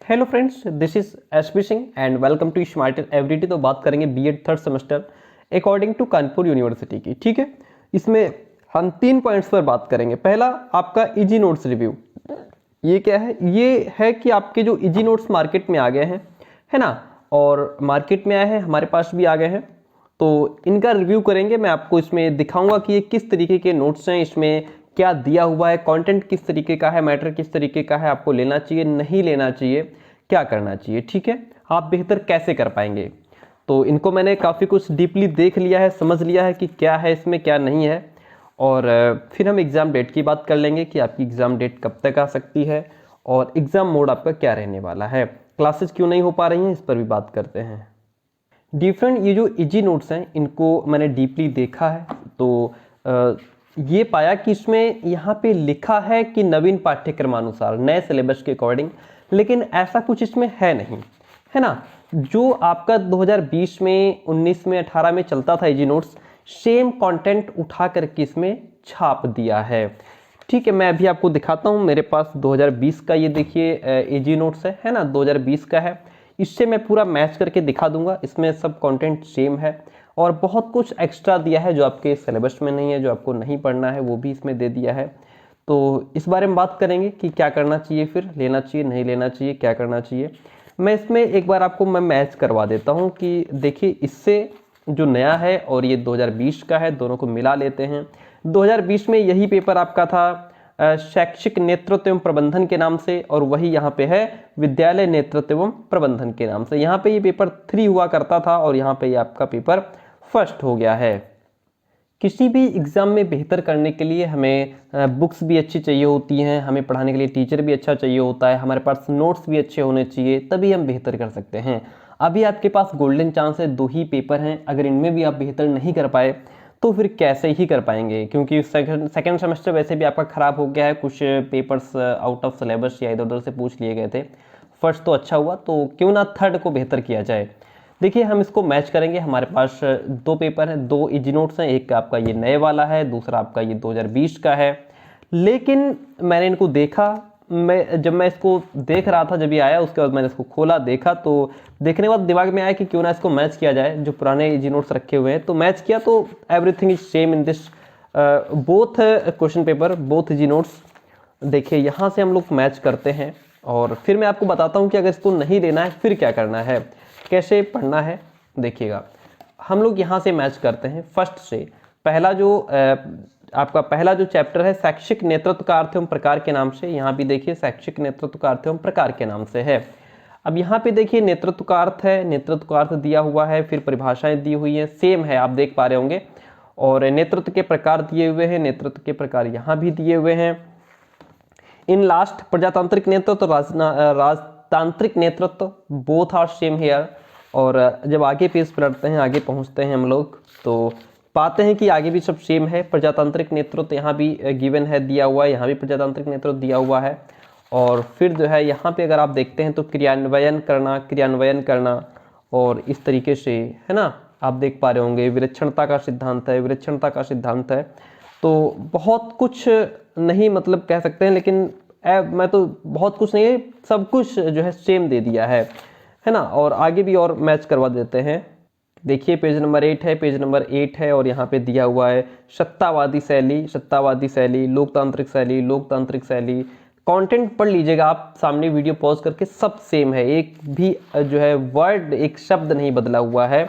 Hello friends, this is SP Singh and welcome to smarter everyday. तो बात करेंगे BEd third semester according to Kanpur university की। ठीक है, इसमें हम 3 पॉइंट्स पर बात करेंगे। पहला आपका इजी नोट्स रिव्यू। ये क्या है? ये है कि आपके जो इजी नोट्स मार्केट में आ गए हैं, है ना, और मार्केट में आए हैं, हमारे पास भी आ गए हैं, तो इनका रिव्यू करेंगे। मैं आपको इसमें दिखाऊंगा कि ये किस तरीके के नोट्स हैं, इसमें क्या दिया हुआ है, कंटेंट किस तरीके का है, मैटर किस तरीके का है, आपको लेना चाहिए नहीं लेना चाहिए, क्या करना चाहिए। ठीक है, आप बेहतर कैसे कर पाएंगे। तो इनको मैंने काफ़ी कुछ डीपली देख लिया है, समझ लिया है कि क्या है इसमें क्या नहीं है, और फिर हम एग्ज़ाम डेट की बात कर लेंगे कि आपकी एग्ज़ाम डेट कब तक आ सकती है और एग्ज़ाम मोड आपका क्या रहने वाला है, क्लासेस क्यों नहीं हो पा रही हैं, इस पर भी बात करते हैं। डिफरेंट ये जो इजी नोट्स हैं इनको मैंने डीपली देखा है, तो ये पाया कि इसमें यहाँ पे लिखा है कि नवीन पाठ्यक्रमानुसार नए सिलेबस के अकॉर्डिंग, लेकिन ऐसा कुछ इसमें है नहीं, है ना। जो आपका 2020 में 19 में 18 में चलता था इजी नोट्स, सेम कंटेंट उठा करके इसमें छाप दिया है। ठीक है, मैं अभी आपको दिखाता हूँ। मेरे पास 2020 का ये देखिए इजी नोट्स है ना, 2020 का है। इससे मैं पूरा मैच करके दिखा दूंगा, इसमें सब कंटेंट सेम है और बहुत कुछ एक्स्ट्रा दिया है जो आपके सिलेबस में नहीं है, जो आपको नहीं पढ़ना है वो भी इसमें दे दिया है। तो इस बारे में बात करेंगे कि क्या करना चाहिए, फिर लेना चाहिए नहीं लेना चाहिए, क्या करना चाहिए। मैं इसमें एक बार आपको मैं मैच करवा देता हूँ कि देखिए इससे जो नया है और ये 2020 का है, दोनों को मिला लेते हैं। 2020 में यही पेपर आपका था शैक्षिक नेतृत्व एवं प्रबंधन के नाम से, और वही यहाँ पे है विद्यालय नेतृत्व एवं प्रबंधन के नाम से। यहाँ पे ये पेपर 3 हुआ करता था और यहाँ पे ये आपका पेपर फर्स्ट हो गया है। किसी भी एग्ज़ाम में बेहतर करने के लिए हमें बुक्स भी अच्छी चाहिए होती हैं, हमें पढ़ाने के लिए टीचर भी अच्छा चाहिए होता है, हमारे पास नोट्स भी अच्छे होने चाहिए, तभी हम बेहतर कर सकते हैं। अभी आपके पास गोल्डन चांस है, 2 ही पेपर हैं, अगर इनमें भी आप बेहतर नहीं कर पाए तो फिर कैसे ही कर पाएंगे, क्योंकि सेकंड सेमेस्टर वैसे भी आपका ख़राब हो गया है। कुछ पेपर्स आउट ऑफ सिलेबस या इधर उधर से पूछ लिए गए थे। फर्स्ट तो अच्छा हुआ, तो क्यों ना थर्ड को बेहतर किया जाए। देखिए हम इसको मैच करेंगे। हमारे पास 2 पेपर हैं, 2 इजी नोट्स हैं, एक आपका ये नए वाला है, दूसरा आपका ये 2020 का है। लेकिन मैंने इनको देखा, जब मैं इसको देख रहा था, जब ये आया उसके बाद मैंने इसको खोला देखा, तो देखने के बाद दिमाग में आया कि क्यों ना इसको मैच किया जाए, जो पुराने इजी नोट्स रखे हुए हैं। तो मैच किया तो everything is same in this both question paper, both easy notes. देखिए यहाँ से हम लोग मैच करते हैं और फिर मैं आपको बताता हूँ कि अगर इसको नहीं लेना है फिर क्या करना है, कैसे पढ़ना है। देखिएगा हम लोग यहाँ से मैच करते हैं फर्स्ट से। पहला जो आपका पहला जो चैप्टर है शैक्षिक नेतृत्व का अर्थ एवं प्रकार के नाम से, यहाँ भी देखिए शैक्षिक नेतृत्व का अर्थ एवं प्रकार के नाम से है। अब यहाँ पे देखिए नेतृत्व का अर्थ है, नेतृत्व का अर्थ दिया हुआ है, फिर परिभाषाएं दी हुई हैं, सेम है, आप देख पा रहे होंगे। और नेतृत्व के प्रकार दिए हुए हैं, नेतृत्व के प्रकार यहाँ भी दिए हुए हैं। इन लास्ट प्रजातांत्रिक नेतृत्व, राजतांत्रिक नेतृत्व, बोथ आर सेम हेयर। और जब आगे पेज पलटते हैं, आगे पहुंचते हैं हम लोग, तो पाते हैं कि आगे भी सब सेम है। प्रजातांत्रिक नेतृत्व यहाँ भी गिवन है, दिया हुआ है, यहाँ भी प्रजातांत्रिक नेतृत्व दिया हुआ है। और फिर जो है यहाँ पे अगर आप देखते हैं तो क्रियान्वयन करना और इस तरीके से, है ना, आप देख पा रहे होंगे। विलक्षणता का सिद्धांत है, विलक्षणता का सिद्धांत है। तो बहुत कुछ नहीं मतलब कह सकते हैं, लेकिन मैं तो बहुत कुछ नहीं है, सब कुछ जो है सेम दे दिया है ना। और आगे भी और मैच करवा देते हैं। देखिए पेज नंबर 8 है, पेज नंबर 8 है और यहाँ पे दिया हुआ है सत्तावादी शैली, लोकतांत्रिक शैली। कंटेंट पढ़ लीजिएगा आप, सामने वीडियो पॉज करके, सब सेम है, एक भी जो है वर्ड, एक शब्द नहीं बदला हुआ है।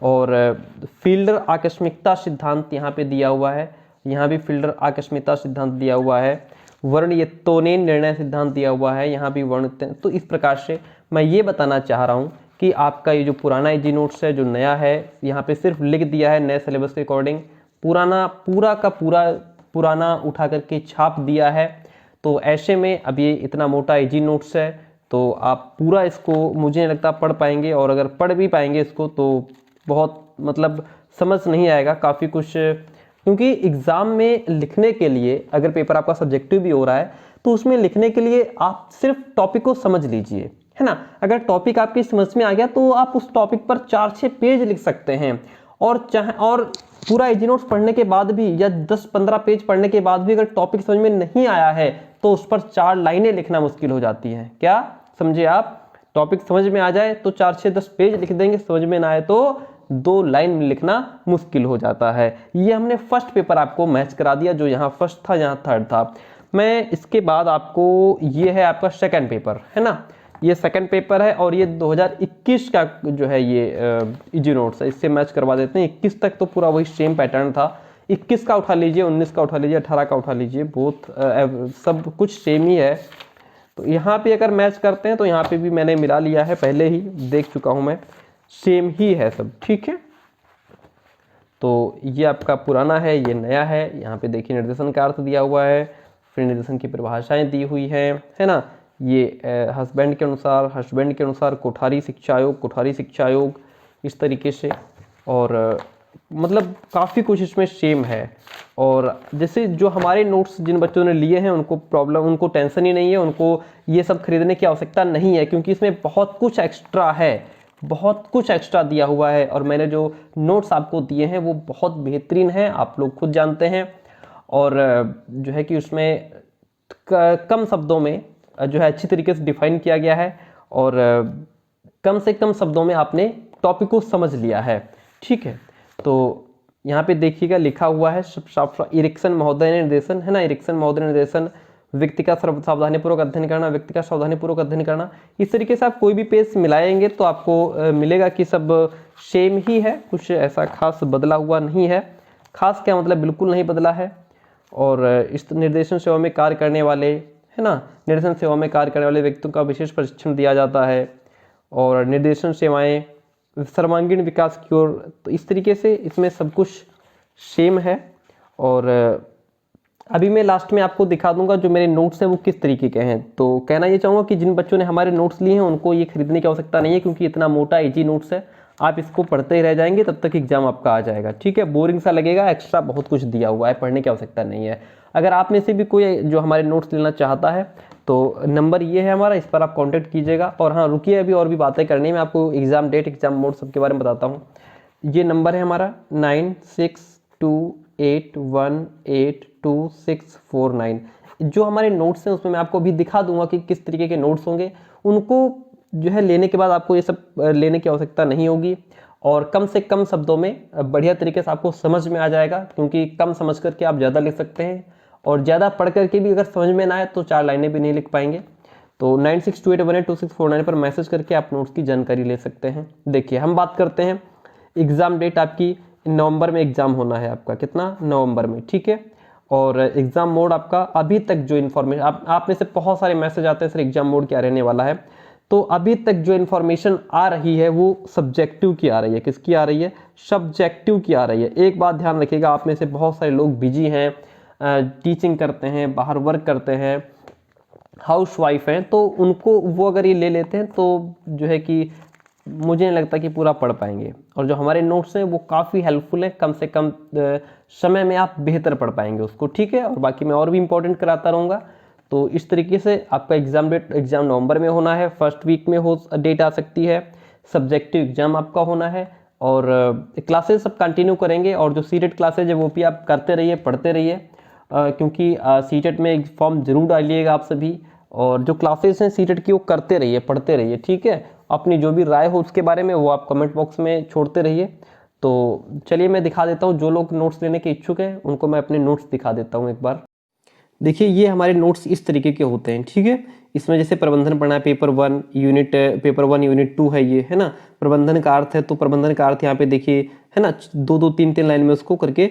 और फील्डर आकस्मिकता सिद्धांत यहाँ पे दिया हुआ है, यहाँ भी फील्डर आकस्मिकता सिद्धांत दिया हुआ है। वर्ण ये तोनेन निर्णय सिद्धांत दिया हुआ है, यहाँ भी वर्ण। तो इस प्रकार से मैं ये बताना चाह रहा हूँ कि आपका ये जो पुराना इजी नोट्स है, जो नया है, यहाँ पे सिर्फ लिख दिया है नए सिलेबस के अकॉर्डिंग, पुराना पूरा का पूरा पुराना उठा करके छाप दिया है। तो ऐसे में अब ये इतना मोटा इजी नोट्स है, तो आप पूरा इसको मुझे नहीं लगता पढ़ पाएंगे, और अगर पढ़ भी पाएंगे इसको तो बहुत मतलब समझ नहीं आएगा काफ़ी कुछ। क्योंकि एग्ज़ाम में लिखने के लिए, अगर पेपर आपका सब्जेक्टिव भी हो रहा है, तो उसमें लिखने के लिए आप सिर्फ टॉपिक को समझ लीजिए, है ना। अगर टॉपिक आपकी समझ में आ गया तो आप उस टॉपिक पर 4-6 पेज लिख सकते हैं। और पूरा इजी नोट्स पढ़ने के बाद भी या 10-15 पेज पढ़ने के बाद भी अगर टॉपिक समझ में नहीं आया है तो उस पर 4 लाइनें लिखना मुश्किल हो जाती है। क्या समझे आप, टॉपिक समझ में आ जाए तो 4 6 10 पेज लिख देंगे, समझ में ना आए तो 2 लाइन में लिखना मुश्किल हो जाता है। ये हमने फर्स्ट पेपर आपको मैच करा दिया, जो यहाँ फर्स्ट था यहाँ थर्ड था। मैं इसके बाद आपको, ये है आपका सेकंड पेपर है ना, ये सेकंड पेपर है और ये 2021 का जो है ये इजी नोट्स है, इससे मैच करवा देते हैं। 21 तक तो पूरा वही सेम पैटर्न था, 21 का उठा लीजिए, 19 का उठा लीजिए, 18 का उठा लीजिए, बहुत सब कुछ सेम ही है। तो यहाँ पे अगर मैच करते हैं तो यहाँ पे भी मैंने मिला लिया है, पहले ही देख चुका हूँ मैं, सेम ही है सब, ठीक है। तो ये आपका पुराना है, ये नया है। यहाँ पे देखिए निर्देशन का अर्थ दिया हुआ है, फिर निर्देशन की परिभाषाएं दी हुई है ना। ये हस्बैंड के अनुसार कोठारी शिक्षा आयोग इस तरीके से, और मतलब काफ़ी कुछ इसमें सेम है। और जैसे जो हमारे नोट्स जिन बच्चों ने लिए हैं उनको प्रॉब्लम, उनको टेंशन ही नहीं है, उनको ये सब खरीदने की आवश्यकता नहीं है, क्योंकि इसमें बहुत कुछ एक्स्ट्रा है, बहुत कुछ एक्स्ट्रा दिया हुआ है। और मैंने जो नोट्स आपको दिए हैं वो बहुत बेहतरीन हैं, आप लोग खुद जानते हैं। और जो है कि उसमें कम शब्दों में जो है अच्छी तरीके से डिफाइन किया गया है, और कम से कम शब्दों में आपने टॉपिक को समझ लिया है, ठीक है। तो यहाँ पे देखिएगा लिखा हुआ है इरिक्सन महोदय निर्देशन, है ना, इरिक्सन महोदय निर्देशन, व्यक्ति का सावधानीपूर्वक अध्ययन करना, व्यक्ति का सावधानीपूर्वक अध्ययन करना। इस तरीके से आप कोई भी पेज मिलाएंगे तो आपको मिलेगा कि सब सेम ही है, कुछ ऐसा खास बदला हुआ नहीं है। खास क्या मतलब, बिल्कुल नहीं बदला है। और इस निर्देशन सेवा में कार्य करने वाले, है ना, निर्देशन सेवा में कार्य करने वाले व्यक्तियों का विशेष प्रशिक्षण दिया जाता है, और निर्देशन सेवाएं सर्वांगीण विकास की ओर। तो इस तरीके से इसमें सब कुछ सेम है। और अभी मैं लास्ट में आपको दिखा दूंगा जो मेरे नोट्स हैं वो किस तरीके के हैं। तो कहना ये चाहूँगा कि जिन बच्चों ने हमारे नोट्स लिए हैं उनको ये खरीदने की आवश्यकता नहीं है, क्योंकि इतना मोटा इजी नोट्स है, आप इसको पढ़ते ही रह जाएंगे तब तक एग्जाम आपका आ जाएगा, ठीक है। बोरिंग सा लगेगा, एक्स्ट्रा बहुत कुछ दिया हुआ है, पढ़ने की आवश्यकता नहीं है। अगर आप में से भी कोई जो हमारे नोट्स लेना चाहता है तो नंबर ये है हमारा, इस पर आप कांटेक्ट कीजिएगा। और हाँ रुकिए, अभी और भी बातें करनी, मैं आपको एग्जाम डेट, एग्जाम मोड सबके बारे में बताता हूँ। ये नंबर है हमारा 9628182649। जो हमारे नोट्स हैं उसमें मैं आपको अभी दिखा दूंगा कि किस तरीके के नोट्स होंगे। उनको जो है लेने के बाद आपको ये सब लेने की आवश्यकता नहीं होगी, और कम से कम शब्दों में बढ़िया तरीके से आपको समझ में आ जाएगा, क्योंकि कम समझ करके आप ज़्यादा लिख सकते हैं, और ज़्यादा पढ़ करके भी अगर समझ में ना आए तो 4 लाइनें भी नहीं लिख पाएंगे। तो 9628182649 पर मैसेज करके आप नोट्स की जानकारी ले सकते हैं। देखिए हम बात करते हैं एग्ज़ाम डेट, आपकी नवंबर में एग्ज़ाम होना है आपका, कितना, नवंबर में, ठीक है। और एग्ज़ाम मोड आपका अभी तक जो इन्फॉर्मेशन आप में से बहुत सारे मैसेज आते हैं सर एग्ज़ाम मोड क्या रहने वाला है, तो अभी तक जो इन्फॉर्मेशन आ रही है वो सब्जेक्टिव की आ रही है। किसकी आ रही है? सब्जेक्टिव की आ रही है। एक बात ध्यान रखिएगा, आप में से बहुत सारे लोग बिजी हैं, टीचिंग करते हैं, बाहर वर्क करते हैं, हाउसवाइफ हैं, तो उनको वो अगर ये ले लेते हैं तो जो है कि मुझे नहीं लगता कि पूरा पढ़ पाएंगे। और जो हमारे नोट्स हैं वो काफ़ी हेल्पफुल है, कम से कम समय में आप बेहतर पढ़ पाएंगे उसको, ठीक है। और बाकी मैं और भी इंपॉर्टेंट कराता रहूँगा। तो इस तरीके से आपका एग्जाम डेट, एग्जाम नवंबर में होना है, फर्स्ट वीक में हो डेट आ सकती है। सब्जेक्टिव एग्जाम आपका होना है, और क्लासेस सब कंटिन्यू करेंगे। और जो सीटेट क्लासेज है वो भी आप करते रहिए, पढ़ते रहिए, क्योंकि सीटेट में फॉर्म जरूर डालिएगा आप सभी। और जो क्लासेस हैं सीटेट की वो करते रहिए, पढ़ते रहिए, ठीक है। अपनी जो भी राय हो उसके बारे में वो आप कमेंट बॉक्स में छोड़ते रहिए। तो चलिए मैं दिखा देता हूँ, जो लोग नोट्स लेने के इच्छुक हैं उनको मैं अपने नोट्स दिखा देता हूँ एक बार। देखिए ये हमारे नोट्स इस तरीके के होते हैं, ठीक है। इसमें जैसे प्रबंधन पढ़ना है, पेपर 1 यूनिट 2 है ये, है ना। प्रबंधन का अर्थ है, तो प्रबंधन का अर्थ यहाँ पे देखिए, है ना, 2-2 3-3 लाइन में उसको करके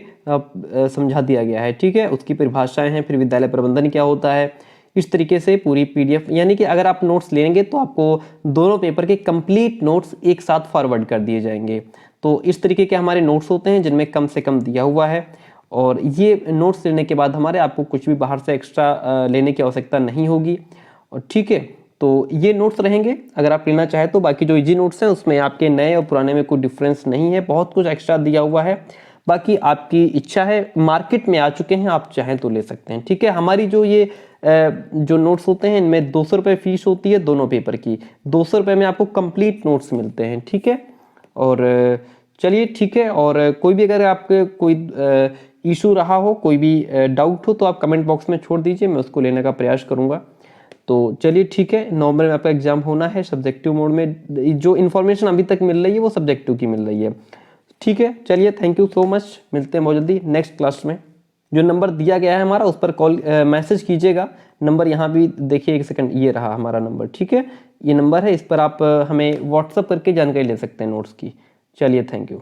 समझा दिया गया है, ठीक है। उसकी परिभाषाएं हैं, फिर विद्यालय प्रबंधन क्या होता है, इस तरीके से पूरी PDF। यानी कि अगर आप नोट्स लेंगे तो आपको दोनों पेपर के कंप्लीट नोट्स एक साथ फॉरवर्ड कर दिए जाएंगे। तो इस तरीके के हमारे नोट्स होते हैं जिनमें कम से कम दिया हुआ है। और ये नोट्स लेने के बाद हमारे आपको कुछ भी बाहर से एक्स्ट्रा लेने की आवश्यकता नहीं होगी, और ठीक है। तो ये नोट्स रहेंगे अगर आप लेना चाहें तो। बाकी जो इजी नोट्स हैं उसमें आपके नए और पुराने में कोई डिफरेंस नहीं है, बहुत कुछ एक्स्ट्रा दिया हुआ है। बाकी आपकी इच्छा है, मार्केट में आ चुके हैं, आप चाहें तो ले सकते हैं, ठीक है। हमारी जो ये जो नोट्स होते हैं इनमें 200 रुपये फीस होती है दोनों पेपर की। 200 रुपये में आपको कंप्लीट नोट्स मिलते हैं, ठीक है। और चलिए ठीक है। और कोई भी अगर आपके कोई इशू रहा हो, कोई भी डाउट हो तो आप कमेंट बॉक्स में छोड़ दीजिए, मैं उसको लेने का प्रयास करूंगा। तो चलिए ठीक है, नवंबर में आपका एग्जाम होना है सब्जेक्टिव मोड में। जो इन्फॉर्मेशन अभी तक मिल रही है वो सब्जेक्टिव की मिल रही है। ठीक है, चलिए थैंक यू सो मच, मिलते हैं बहुत जल्दी नेक्स्ट क्लास में। जो नंबर दिया गया है हमारा उस पर कॉल मैसेज कीजिएगा। नंबर यहाँ भी देखिए, एक सेकंड, ये रहा हमारा नंबर। ठीक है, ये नंबर है, इस पर आप हमें व्हाट्सअप करके जानकारी ले सकते हैं नोट्स की। चलिए थैंक यू।